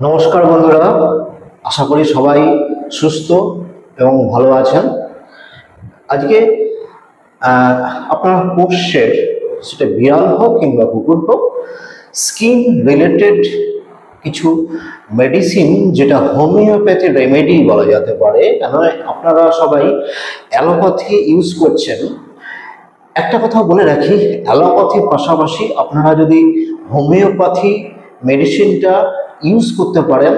নমস্কার বন্ধুরা, আশা করি সবাই সুস্থ এবং ভালো আছেন। আজকে আপনার পোষ্যের, সেটা বিড়াল হোক কিংবা কুকুর হোক, স্কিন রিলেটেড কিছু মেডিসিন, যেটা হোমিওপ্যাথি রেমেডি বলা যেতে পারে, কেন আপনারা সবাই অ্যালোপ্যাথি ইউজ করছেন। একটা কথা বলে রাখি, অ্যালোপ্যাথির পাশাপাশি আপনারা যদি হোমিওপ্যাথি মেডিসিনটা ইউজ করতে পারেন,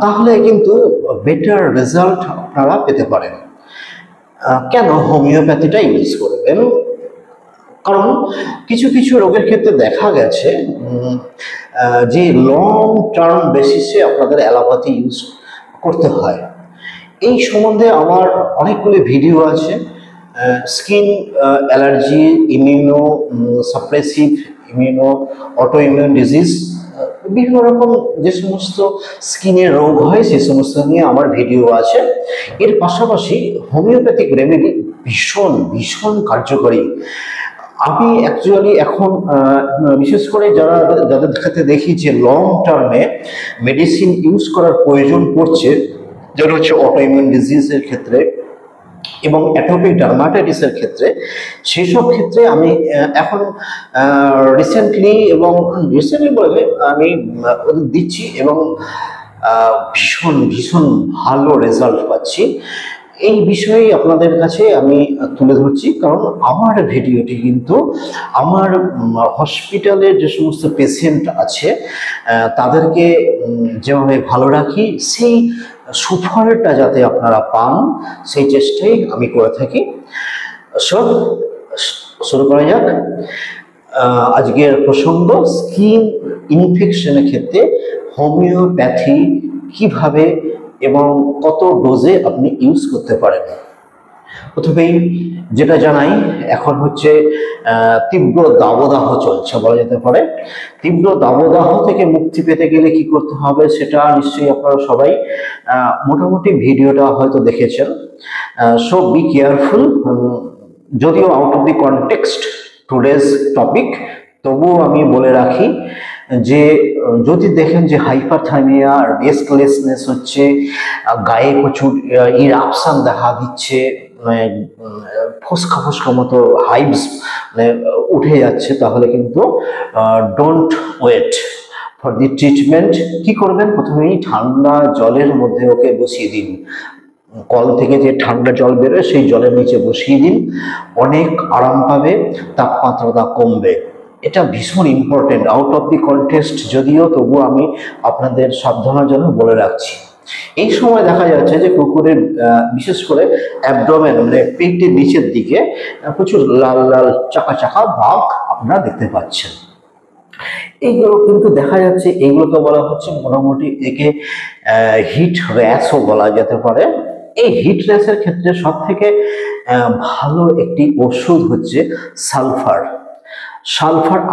তাহলে কিন্তু বেটার রেজাল্ট আপনারা পেতে পারেন। কেন হোমিওপ্যাথিটা ইউজ করবেন? কারণ কিছু কিছু রোগের ক্ষেত্রে দেখা গেছে যে লং টার্ম বেসিসে আপনাদের অ্যালোপ্যাথি ইউজ করতে হয়। এই সম্বন্ধে আমার অনেকগুলি ভিডিও আছে। Skin allergy, immuno suppressive, immuno auto immune disease, বিভিন্ন রকম যে সমস্ত স্কিনের রোগ হয় সে সমস্ত নিয়ে আমার ভিডিও আছে। এর পাশাপাশি হোমিওপ্যাথিক রেমেডি ভীষণ ভীষণ কার্যকরী। আমি অ্যাকচুয়ালি এখন বিশেষ করে যাদের ক্ষেত্রে দেখি যে লং টার্মে মেডিসিন ইউজ করার প্রয়োজন পড়ছে, যেটা হচ্ছে অটো ইমিউন ডিজিজের ক্ষেত্রে এবং অ্যাটোপিক ডার্মাটাইটিসের ক্ষেত্রে, সেসব ক্ষেত্রে আমি এখন রিসেন্টলি বলে আমি ওদের দিচ্ছি এবং ভীষণ ভীষণ ভালো রেজাল্ট পাচ্ছি। এই বিষয়ে আপনাদের কাছে আমি তুলে ধরছি, কারণ আমার ভিডিওটি কিন্তু আমার হসপিটালের যে সমস্ত পেশেন্ট আছে তাদেরকে যেভাবে ভালো রাখি, সেই সুফলটা যাতে আপনারা পান, সেই চেষ্টাই আমি করে থাকি। সব শুরু করা যাক। আজকের প্রসঙ্গ স্কিন ইনফেকশনের ক্ষেত্রে হোমিওপ্যাথি কিভাবে এবং কত ডোজে আপনি ইউজ করতে পারেন। প্রথমেই যেটা জানাই, এখন হচ্ছে তীব্র দাবদাহ চলছে বলা যেতে পারে। তীব্র দাবদাহ থেকে মুক্তি পেতে গেলে কি করতে হবে সেটা নিশ্চয়ই আপনারা সবাই মোটামুটি ভিডিওটা হয়তো দেখেছেন। So be careful. যদিও out of the context today's topic, তবুও আমি বলে রাখি যে যদি দেখেন যে হাইপারথার্মিয়া, রেস্টলেসনেস হচ্ছে, গায়ে প্রচুর ইরাপশন দেখা দিচ্ছে, ফোসকা ফোসকা মতো হাইভস উঠে যাচ্ছে, তাহলে কিন্তু don't wait for the treatment. কি করবেন? প্রথমেই ঠান্ডা জলের মধ্যে ওকে বসিয়ে দিন। কল থেকে যে ঠান্ডা জল বেরোয় সেই জলের নিচে বসিয়ে দিন, অনেক আরাম পাবে, তাপমাত্রাটা কমবে। এটা ভীষণ important, out of the context যদিও, তবু আমি আপনাদের সাবধানের জন্য বলে রাখছি। এই সময় দেখা যাচ্ছে যে কুকুরের বিশেষ করে অ্যাবডোমেন, মানে পেটের নিচের দিকে প্রচুর লাল লাল চাকা চাকা ভাগ আপনারা দেখতে পাচ্ছেন। এইগুলো কিন্তু দেখা যাচ্ছে, এইগুলোকে বলা হচ্ছে মোটামুটি একে হিট র্যাশও বলা যেতে পারে। এই হিট র্যাশের ক্ষেত্রে সব থেকে ভালো একটি ওষুধ হচ্ছে সালফার।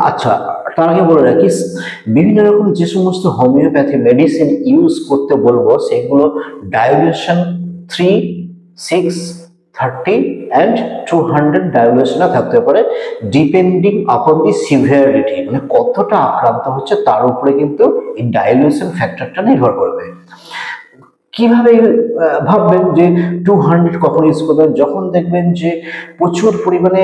আচ্ছা, তার আগে বলে রাখি, বিভিন্ন রকম যে সমস্ত হোমিওপ্যাথি মেডিসিন ইউজ করতে বলবো সেগুলো ডায়োলেশন 3, 6, 30 অ্যান্ড 200 ডায়োলেশনে থাকতে পারে, ডিপেন্ডিং আপন দি সিভিয়ারিটি, মানে কতটা আক্রান্ত হচ্ছে তার উপরে কিন্তু এই ডায়োলেশন ফ্যাক্টরটা নির্ভর করবে। কিভাবে ভাববেন যে 200 কখন ইউজ করবেন? যখন দেখবেন যে প্রচুর পরিমাণে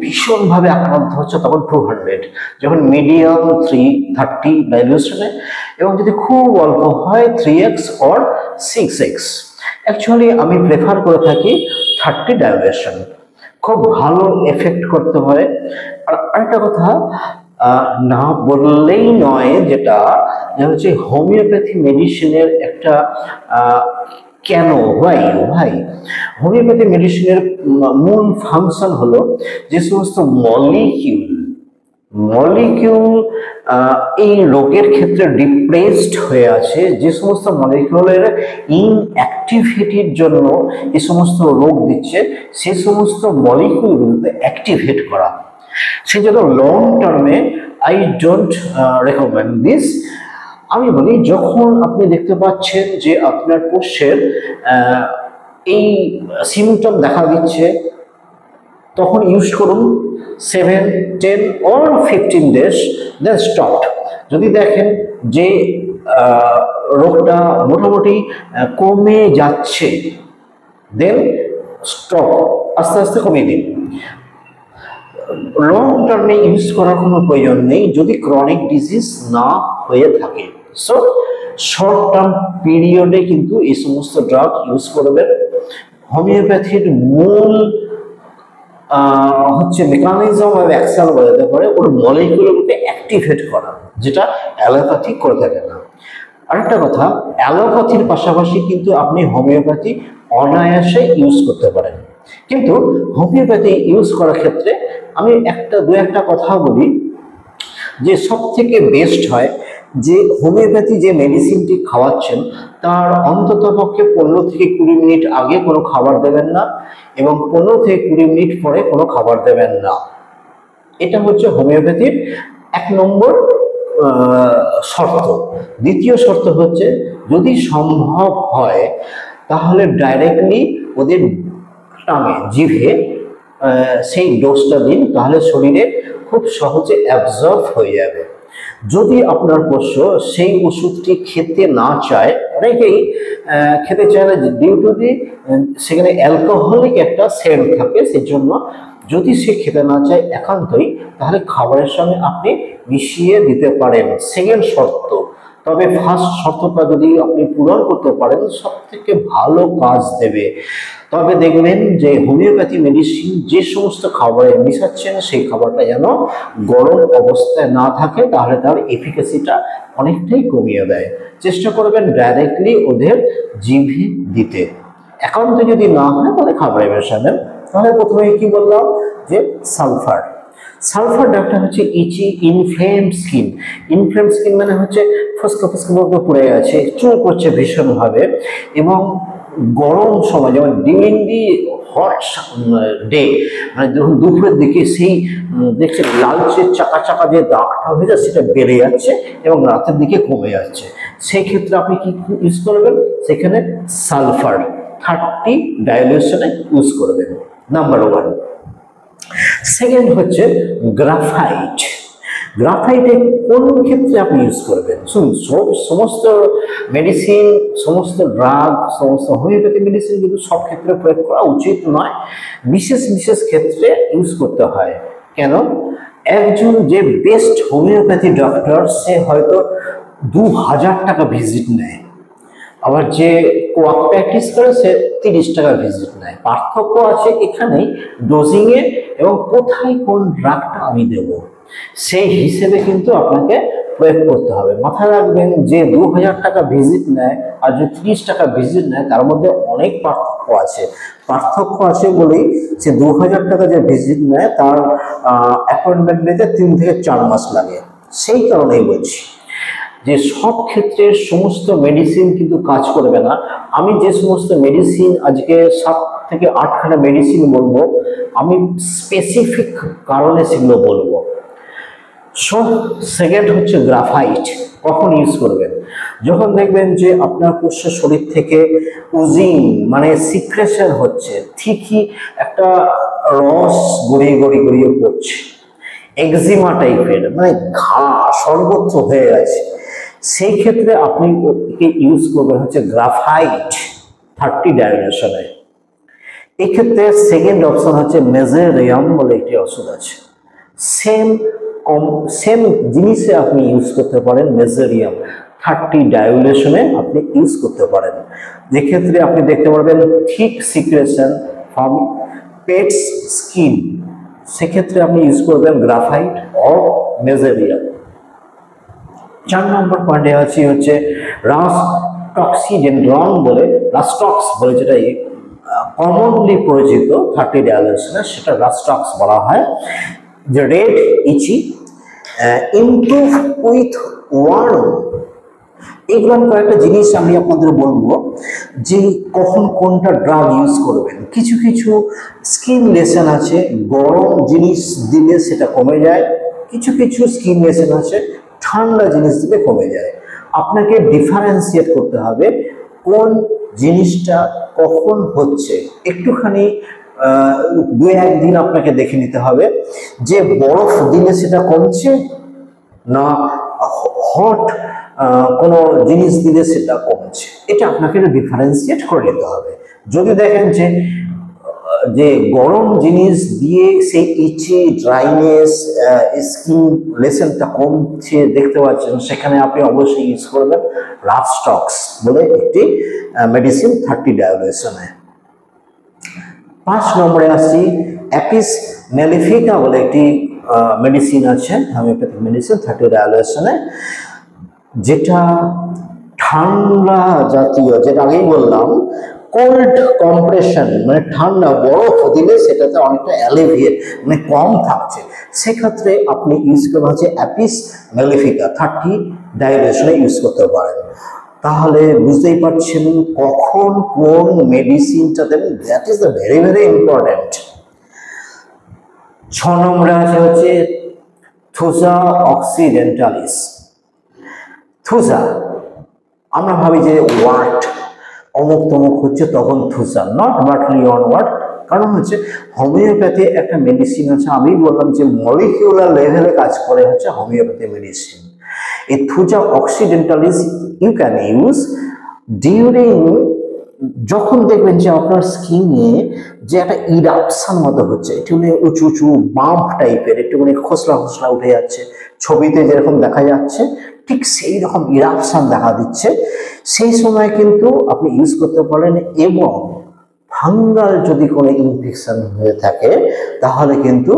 ভীষণভাবে আক্রান্ত হচ্ছে তখন 200, যখন মিডিয়াম 330 ডাইলুশনে, এবং যদি খুব অল্প হয় 3x অর 6x। অ্যাকচুয়ালি আমি প্রেফার করে থাকি 30 ডাইলুশন, খুব ভালো এফেক্ট করতে পারে। আর আরেকটা কথা না বললেই নয়, যেটা হচ্ছে হোমিওপ্যাথি মেডিসিনের একটা কেন ভাই হোমিওপ্যাথি মেডিসিনের মূল ফাংশন হলো যে সমস্ত মলিকিউল এই রোগের ক্ষেত্রে ডিপ্রেসড হয়ে আছে, যে সমস্ত মলিকিউলের ইনঅ্যাক্টিভিটির জন্য যে সমস্ত রোগ দিচ্ছে, সে সমস্ত মলিকিউলগুলোকে অ্যাক্টিভেট করা। সেই জন্য লং টার্মে আই ডোন্ট রেকমেন্ড দিস। আমি বলি, যখন আপনি দেখতে পাচ্ছেন যে আপনার পোষ্যের এই সিমটম দেখা দিচ্ছে, তখন ইউজ করুন। 7, 10 or 15 days, then stopped. যদি দেখেন যে রোগটা মোটামুটি কমে যাচ্ছে, দেন স্টপ, আস্তে আস্তে কমিয়ে দিন। লং টার্মে ইউজ করার কোনো প্রয়োজন নেই যদি ক্রনিক ডিজিজ না হয়ে থাকে। সো শর্ট টার্ম পিরিয়ডে কিন্তু এই সমস্ত ড্রাগ ইউজ করবেন। হোমিওপ্যাথির মূল হচ্ছে মেকানিজম অফ অ্যাকশন বলতে পারে ওর মলিকুলগুলোকে অ্যাক্টিভেট করা, যেটা অ্যালোপ্যাথি করে থাকে না। আরেকটা কথা, অ্যালোপ্যাথির পাশাপাশি কিন্তু আপনি হোমিওপ্যাথি অনায়াসে ইউজ করতে পারেন, কিন্তু হোমিওপ্যাথি ইউজ করার ক্ষেত্রে আমি দু একটা কথা বলি যে সব থেকে বেস্ট হয় যে হোমিওপ্যাথি যে মেডিসিনটি খাওয়াচ্ছেন তার অন্তত পক্ষে 15 থেকে 20 মিনিট আগে কোনো খাবার দেবেন না এবং 15 থেকে 20 মিনিট পরে কোনো খাবার দেবেন না। এটা হচ্ছে হোমিওপ্যাথির 1 নম্বর শর্ত। দ্বিতীয় শর্ত হচ্ছে যদি সম্ভব হয় তাহলে ডাইরেক্টলি ওদের টাঙে জিভে সেই ডোজটা দিন, তাহলে শরীরে খুব সহজে অ্যাবজর্ব হয়ে যাবে। যদি আপনার পোষ্য সেই ওষুধটি খেতে না চায়, অনেকেই খেতে চায় না ডিউ টু দি সেখানে অ্যালকোহলিক একটা সেন্ট থাকে, সেই জন্য যদি সে খেতে না চায় একান্তই, তাহলে খাবারের সঙ্গে আপনি মিশিয়ে দিতে পারেন, সেকেন্ড শর্ত। তবে ফার্স্ট শর্তটা যদি আপনি পূরণ করতে পারেন সব থেকে ভালো কাজ দেবে। তবে দেখবেন যে হোমিওপ্যাথি মেডিসিন যে সমস্ত খাবারে মিশাচ্ছেন সেই খাবারটা যেন গরম অবস্থায় না থাকে, তাহলে তার এফিকাসিটা অনেকটাই কমিয়ে দেয়। চেষ্টা করবেন ডাইরেক্টলি ওদের জিভে দিতে। একান্ত যদি না হয় তাহলে খাবারে মেশাবেন। তাহলে প্রথমে কি বললাম যে সালফার। সালফার ডাক্তার হচ্ছে itchy inflame skin. Inflame skin মানে হচ্ছে ফসকা ফসকা মতো পড়ে গেছে, চুল করছে ভীষণভাবে, এবং গরম সময় যেমন ডিউরিং দি হট ডে, মানে যখন দুপুরের দিকে সেই দেখছে লালচে চাকা চাকা যে দাগটা হয়ে যায় সেটা বেড়ে যাচ্ছে এবং রাতের দিকে কমে যাচ্ছে, সেই ক্ষেত্রে আপনি কি ইউজ করবেন? সেখানে সালফার 30 ডাইলিউশনে ইউজ করবেন, নাম্বার 1। সেকেন্ড হচ্ছে গ্রাফাইট। গ্রাফাইটে কোন ক্ষেত্রে আপনি ইউজ করবেন? শুনুন, সমস্ত মেডিসিন, সমস্ত ড্রাগ, সমস্ত হোমিওপ্যাথি মেডিসিন কিন্তু সব ক্ষেত্রে প্রয়োগ করা উচিত নয়, বিশেষ বিশেষ ক্ষেত্রে ইউজ করতে হয়। কেন? একজন যে বেস্ট হোমিওপ্যাথি ডক্টর সে হয়তো 2000 টাকা ভিজিট নেয়, আবার যে কোয়াক প্র্যাকটিস করে সে 30 টাকা ভিজিট নেয়। পার্থক্য আছে এখানেই ডোজিংয়ে এবং কোথায় কোন ড্রাগটা আমি দেব সেই হিসেবে কিন্তু আপনাকে প্রয়োগ করতে হবে। মাথায় রাখবেন যে 2000 টাকা ভিজিট নেয় আর যে 30 টাকা ভিজিট নেয় তার মধ্যে অনেক পার্থক্য আছে। পার্থক্য আছে বলেই যে 2000 টাকা যে ভিজিট নেয় তার অ্যাপয়েন্টমেন্ট নিতে 3 থেকে 4 মাস লাগে। সেই কারণেই বলছি যে সব ক্ষেত্রে সমস্ত মেডিসিন কিন্তু কাজ করবে না। আমি যে সমস্ত মেডিসিন আজকে 7 থেকে 8খানা মেডিসিন বলবো, আমি স্পেসিফিক কারণে সেগুলো বলবো। সো সেকেন্ড হচ্ছে গ্রাফাইট। কখন ইউজ করবেন? যখন দেখবেন যে আপনার পোষ্য শরীর থেকে উজিং মানে সিক্রেশন হচ্ছে, ঠিকই একটা রস গড়িয়ে গড়িয়ে গড়িয়ে পড়ছে, এক্সিমা টাইপের মানে ঘা সর্বত্র হয়ে গেছে, সেই ক্ষেত্রে আপনি ওকে ইউজ করবেন হচ্ছে গ্রাফাইট 30 ডাইলিউশনে। এক্ষেত্রে সেকেন্ড অপশন হচ্ছে মেজেরিয়াম বলে একটি ওষুধ আছে, সেম জিনিসে আপনি ইউজ করতে পারেন। মেজেরিয়াম 30 ডাইলিউশনে আপনি ইউজ করতে পারেন, যেক্ষেত্রে আপনি দেখতে পারবেন thick secretion from pets skin, সেক্ষেত্রে আপনি ইউজ করবেন গ্রাফাইট অর মেজেরিয়াম। 4 নম্বর পয়েন্টে হচ্ছে রাস্টক্সিডেন্ড্রন বলে, রাস্টক্স বলে যেটা কমনলি পরিচিত 30 ডাইলিউশনে, সেটা রাস্টক্স বলা হয়। যে red itchy improve with worm. এগুলো কয়েকটা জিনিস আমি আপনাদের বলবো যে কখন কোনটা ড্রাগ ইউজ করবেন। কিছু কিছু স্কিন লেশন আছে, গরম জিনিস দিলে সেটা কমে যায়, কিছু কিছু স্কিন লেশন আছে ঠান্ডা জিনিস দিলে কমে যায়। আপনাকে ডিফারেন্সিয়েট করতে হবে কোন জিনিসটা কখন হচ্ছে। একটুখানি দু একদিন আপনাকে দেখে নিতে হবে যে বরফ দিলে সেটা কমছে না হট কোনো জিনিস দিলে সেটা কমছে, এটা আপনাকে ডিফারেন্সিয়েট করে নিতে হবে। যদি দেখেন যে গরম জিনিস দিয়ে সেই ইচি ড্রাইনেস স্কিন লেসেনটা কমছে দেখতে পাচ্ছেন, সেখানে আপনি অবশ্যই ইউজ করবেন রাফস্টক্স বলে একটি মেডিসিন 30 ডায়োলেশনে। 5 নম্বরে আসছি অ্যাপিস মেলিফিকা বলে একটি মেডিসিন আছে, হোমিওপ্যাথিক মেডিসিন 30 ডায়োলেশনে, যেটা ঠান্ডা জাতীয়, যেটা আগেই বললাম কোল্ড কম্প্রেশন মানে ঠান্ডা বরফ দিলে সেটাতে অনেকটা অ্যালিভিয়েট মানে কম থাকছে, সেক্ষেত্রে আপনি ইউজ করবেন হচ্ছে অ্যাপিস মেলিফিকা 30 ডায়োলেশনে ইউজ করতে পারেন। তাহলে বুঝতেই পারছেন কখন কোন মেডিসিনটা দেবেন, that is the very very important. 6 নম্বরে আছে হচ্ছে থুজা অক্সিডেন্টালিস। থুজা আমরা ভাবি যে ওয়াট অমুক তমুক হচ্ছে তখন থুজা, নট বাটলি অন ওয়াট, কারণ হচ্ছে হোমিওপ্যাথি একটা মেডিসিন আছে, আমি বললাম যে মলিকিউলার লেভেলে কাজ করে হচ্ছে হোমিওপ্যাথি মেডিসিন। এই thuja occidentalis you can use during, যখন দেখবেন যে আপনার স্কিনে যে একটা ইরাপশন মতো হচ্ছে, একটুখানি উঁচু উঁচু বাম্প টাইপের, একটুখানি খোসলা খোসলা উঠে যাচ্ছে, ছবিতে যেরকম দেখা যাচ্ছে ঠিক সেই রকম ইরাপশন দেখা দিচ্ছে, সেই সময় কিন্তু আপনি ইউজ করতে পারেন। এবং ফাঙ্গাল যদি কোনো ইনফেকশন হয়ে থাকে তাহলে কিন্তু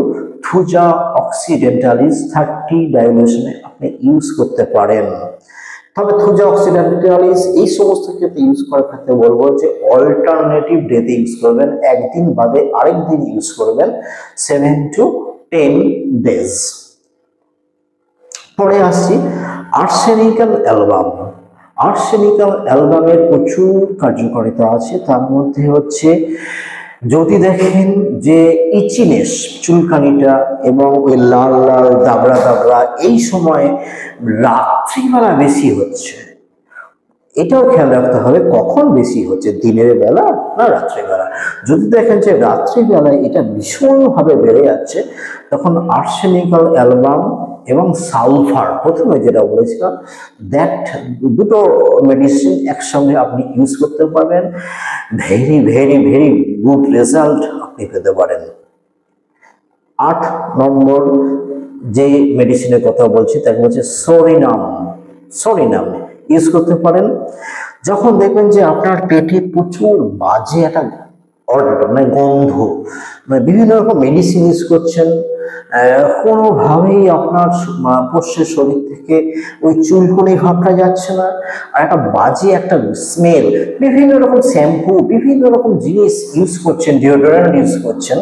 থুজা অক্সিডেন্টালিস 30 ডায়োলেশনে আপনি ইউজ করতে পারেন। তবে থুজা অক্সিডেন্টালিস এই সমস্ত ক্ষেত্রে ইউজ করার ক্ষেত্রে বলবো যে অল্টারনেটিভ ডেতে ইউজ করবেন, একদিন বাদে আরেক দিন ইউজ করবেন, 7 to 10 days। পরে আসছি আর্সেনিক্যাল অ্যালবাম। আর্সেনিক্যাল অ্যালবামের প্রচুর কার্যকারিতা আছে, তার মধ্যে হচ্ছে যদি দেখেন যে ইচিনেস চুলকানিটা এবং ওই লাল লাল দাবড়া দাবড়া এই সময় রাত্রিবেলা বেশি হচ্ছে, এটাও খেয়াল রাখতে হবে কখন বেশি হচ্ছে, দিনের বেলা না রাত্রিবেলা। যদি দেখেন যে রাত্রিবেলায় এটা ভীষণভাবে বেড়ে যাচ্ছে, তখন আর্সেনিক্যাল অ্যালবাম এবং সালফার, প্রথমে যেটা বলেছিলাম, দ্যাট দুটো মেডিসিন একসঙ্গে আপনি ইউজ করতে পারবেন, very very very good result আপনি পেতে পারেন। 8 নম্বর যে মেডিসিনের কথা বলছি তাকে বলছে সরিনাম। সরিনাম ইউজ করতে পারেন যখন দেখবেন যে আপনার পেটে প্রচুর বাজে একটা মানে গন্ধ, মানে বিভিন্ন রকম মেডিসিন ইউজ করছেন, কোনোভাবেই আপনার পোষ্যের শরীর থেকে ওই চুলকুনি ভাবটা যাচ্ছে না, আর একটা বাজে একটা স্মেল, বিভিন্ন রকম শ্যাম্পু বিভিন্ন রকম জিনিস ইউজ করছেন, ডিওডোরেন্ট ইউজ করছেন,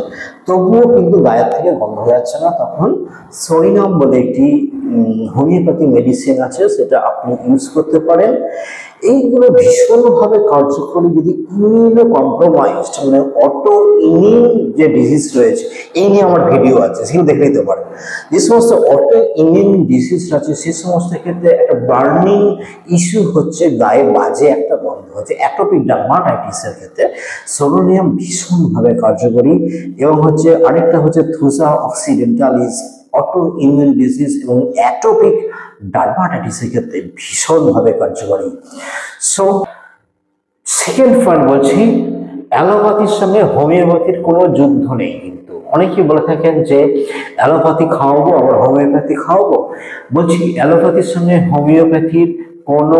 তবুও কিন্তু গায়ের থেকে গন্ধ যাচ্ছে না, তখন সরিনাম বলে একটি হোমিওপ্যাথি মেডিসিন আছে, সেটা আপনি ইউজ করতে পারেন। এইগুলো ভীষণভাবে কার্যকরী যদি ইমিউনো কম্প্রোমাইজড মানে অটো ইমিউন যে ডিজিজ রয়েছে, এই নিয়ে আমার ভিডিও আছে, সেগুলো দেখে নিতে পারেন। যে সমস্ত অটো ইমিউন ডিজিজ আছে সে সমস্ত ক্ষেত্রে একটা বার্নিং ইস্যু হচ্ছে, গায়ে বাজে একটা গন্ধ হচ্ছে, অ্যাটোপিক ডার্মাটাইটিসের ক্ষেত্রে সোলোনিয়াম ভীষণভাবে কার্যকরী। এবং হচ্ছে আরেকটা হচ্ছে Thuja occidentalis, auto immune disease এবং অ্যাটোপিক ডার্মাটাইটিসের ক্ষেত্রে ভীষণভাবে কার্যকরী। সো সেকেন্ড পয়েন্ট বলছি, অ্যালোপ্যাথির সঙ্গে হোমিওপ্যাথির কোনো যুদ্ধ নেই। কিন্তু অনেকেই বলে থাকেন যে অ্যালোপ্যাথি খাওয়াবো আবার হোমিওপ্যাথি খাওয়াবো, বলছি অ্যালোপ্যাথির সঙ্গে হোমিওপ্যাথির কোনো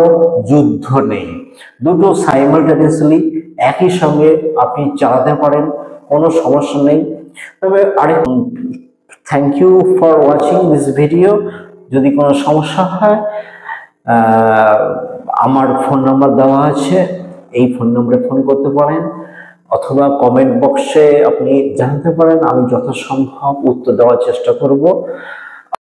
যুদ্ধ নেই, দুটো সাইমালটেনিয়াসলি একই সঙ্গে আপনি চালাতে পারেন, কোনো সমস্যা নেই। তবে আরেক thank you for watching this video. যদি কোনো সমস্যা হয় আমার ফোন নাম্বার দেওয়া আছে, এই ফোন নম্বরে ফোন করতে পারেন, অথবা কমেন্ট বক্সে আপনি জানাতে পারেন, আমি যথাসম্ভব উত্তর দেওয়ার চেষ্টা করব।